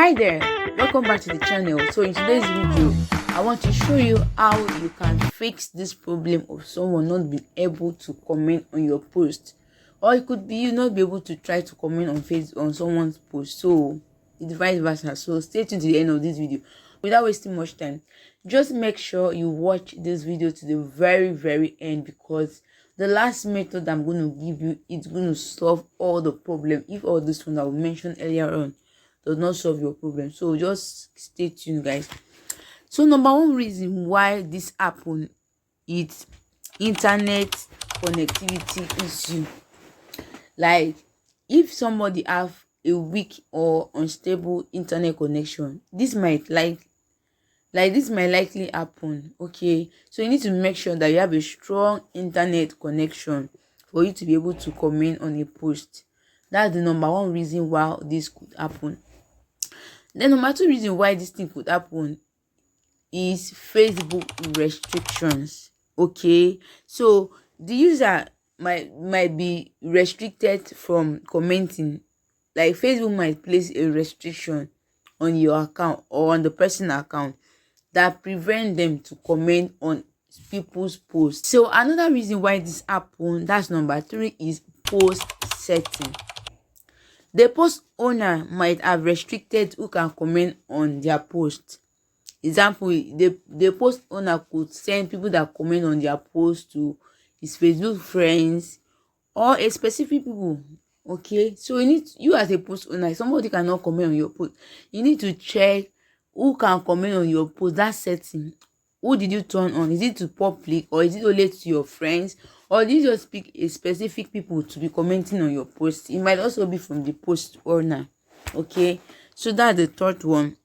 Hi there, welcome back to the channel. So in today's video I want to show you how you can fix this problem of someone not being able to comment on your post, or it could be you not be able to try to comment on someone's post, so it's vice versa. So stay tuned to the end of this video. Without wasting much time, just make sure you watch this video to the very end, because the last method I'm going to give you is going to solve all the problem if all this one that we mentioned earlier on does not solve your problem. So just stay tuned, guys. So number one reason why this happen is internet connectivity issue. Like if somebody have a weak or unstable internet connection, this might this might likely happen. Okay, so you need to make sure that you have a strong internet connection for you to be able to comment on a post. That's the number one reason why this could happen. Then number two reason why this thing could happen is Facebook restrictions. Okay, so the user might be restricted from commenting. Like Facebook might place a restriction on your account or on the person's account that prevent them to comment on people's posts. So another reason why this happen, that's number three, is post setting. The post owner might have restricted who can comment on their post. Example, the post owner could send people that comment on their post to his Facebook friends or a specific people. Okay, so you as a post owner, somebody cannot comment on your post. You need to check who can comment on your post. That setting, who did you turn on? Is it to public, or is it only to your friends, or did you just pick a specific people to be commenting on your post? It might also be from the post owner. Okay, so that's the third one.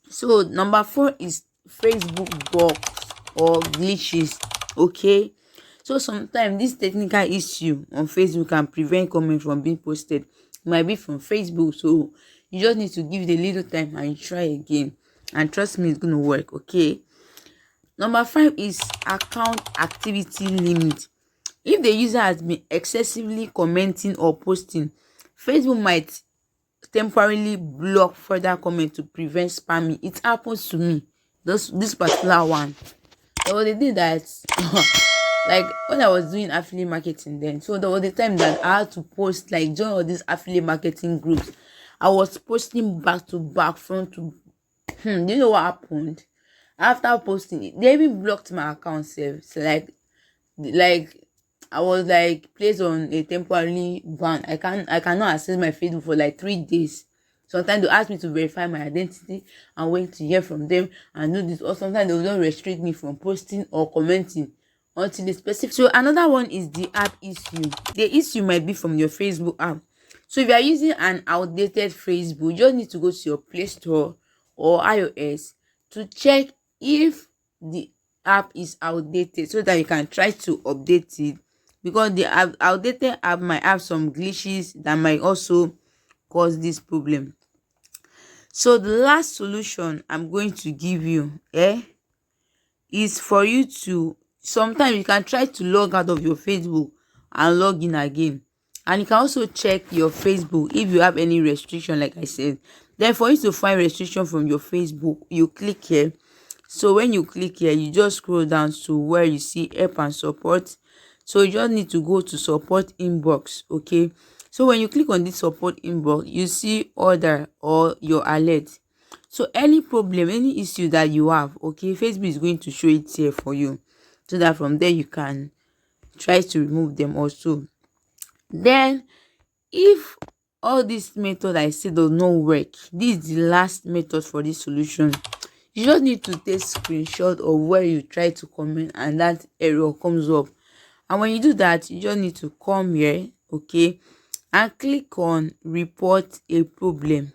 So number four is Facebook bugs or glitches. Okay, so sometimes this technical issue on Facebook can prevent comment from being posted. It might be from Facebook, so you just need to give it a little time and try again, and trust me, it's gonna work. Okay, number five is account activity limit. If the user has been excessively commenting or posting, Facebook might temporarily block further comment to prevent spamming. It happens to me. This particular one. There was a day that like when I was doing affiliate marketing then, so there was a time that I had to post, like, join all these affiliate marketing groups. I was posting back to back, front to do you know what happened? After posting it, they even blocked my account sef. So like I was like placed on a temporary ban. I cannot access my Facebook for like 3 days. Sometimes they ask me to verify my identity and wait to hear from them and do this, or sometimes they will not restrict me from posting or commenting until the specific. So another one is the app issue. The issue might be from your Facebook app. So if you are using an outdated Facebook, you just need to go to your Play Store or iOS to check if the app is outdated, so that you can try to update it, because the outdated app might have some glitches that might also cause this problem. So the last solution I'm going to give you is for you to, sometimes you can try to log out of your Facebook and log in again, and you can also check your Facebook if you have any restriction, like I said. Then for you to find restriction from your Facebook, you click here. So when you click here, you just scroll down to where you see help and support. So you just need to go to support inbox. Okay, so when you click on this support inbox, you see order or your alert. So any problem, any issue that you have, okay, Facebook is going to show it here for you, so that from there you can try to remove them also. Then if all this method I said does not work, this is the last method for this solution. You just need to take screenshot of where you try to comment and that error comes up. And when you do that, you just need to come here, okay, and click on report a problem.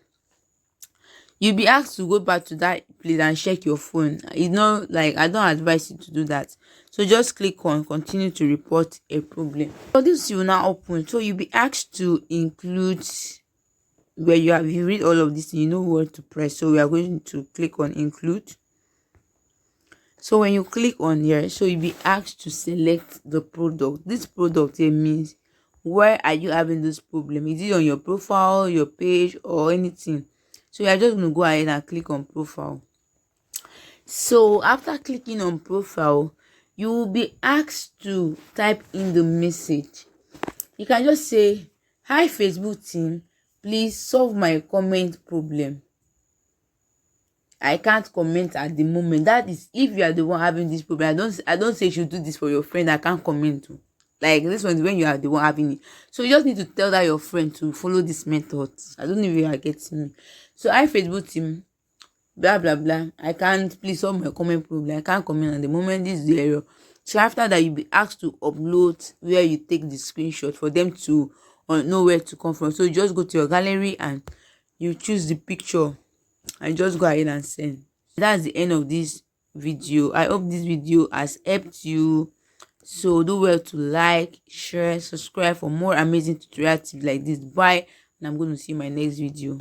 You'll be asked to go back to that place and check your phone. It's not like, I don't advise you to do that. So just click on continue to report a problem. So this will now open. So you'll be asked to include, where you read all of this, you know what to press. So we are going to click on include. So when you click on here, so you'll be asked to select the product. This product here means where are you having this problem? Is it on your profile, your page, or anything? So you're just going to go ahead and click on profile. So after clicking on profile, you will be asked to type in the message. You can just say, "Hi Facebook team, please solve my comment problem. I can't comment at the moment." That is if you are the one having this problem. I don't say you should do this for your friend. I can't comment to. Like this one is when you are the one having it. So you just need to tell that your friend to follow this method. I don't know if you are getting me. So hi Facebook team, blah blah blah. I can't, please solve my comment problem. I can't comment at the moment. This is the error. So after that, you'll be asked to upload where you take the screenshot for them to know where to come from. So you just go to your gallery and you choose the picture and just go ahead and send. That's the end of this video. I hope this video has helped you. So do well to like, share, subscribe for more amazing tutorials like this. Bye, and I'm going to see you in my next video.